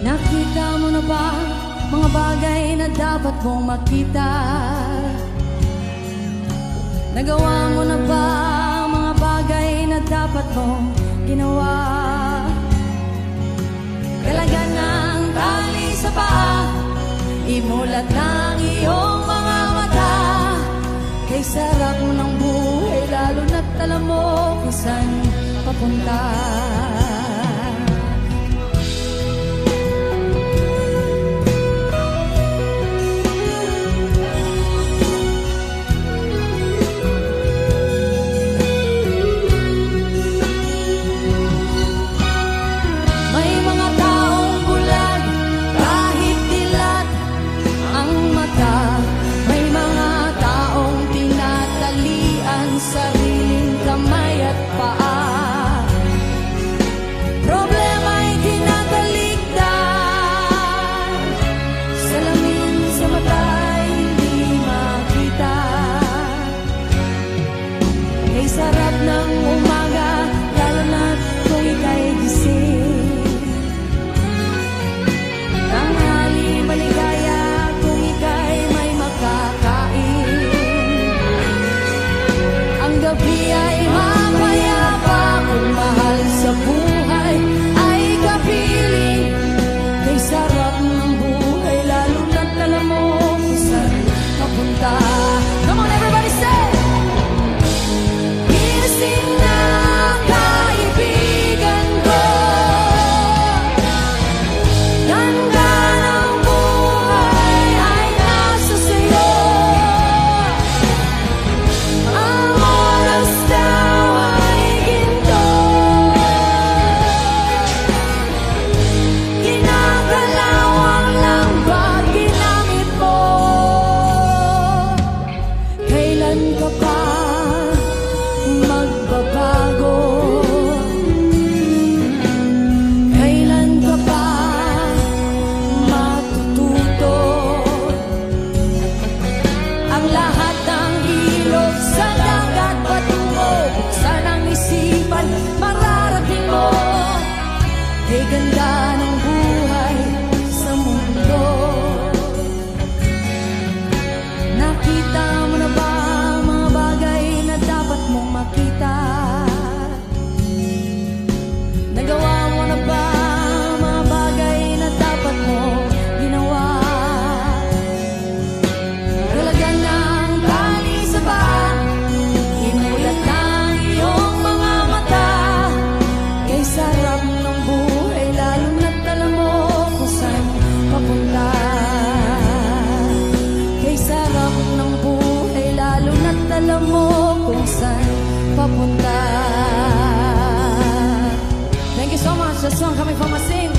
Nakita mo na ba mga bagay na dapat mong makita? Nagawa mo na ba mga bagay na dapat mong ginawa? Kalaga ng tali sa paa, imulat ng iyong mga mata. Kay sarap mo ng buhay, lalo na't alam mo kung saan papunta. Sariling kamay at paa, problema'y tinatalikdan. Salamin sa mata'y hindi makita. Kay sarap ng umaga, lalo na't kung ika'y gising. Tanghali maligaya kung ika'y may makakain. Ang gabi ay mapayapa kung mahal sa buhay ay kapiling. Kay sarap ng buhay, lalo na't alam mo kung saan papunta. Come on everybody say! Gising na kaibigan ko, ganda ng buhay ay nasa sayo. Mararating mo, kay ganda ng buhay sa mundo. Nakita mo na ba mga bagay na dapat mong makita? Nagawa mo na ba mga bagay na dapat mong ginawa? Kalaga ng tali sa paa, imulat ng iyong mga mata. Kay sarap ng buhay, lalo na't alam mo kung saan papunta. Kay sarap ng buhay, lalo na't alam mo kung saan papunta. Thank you so much. That's song coming from Asin.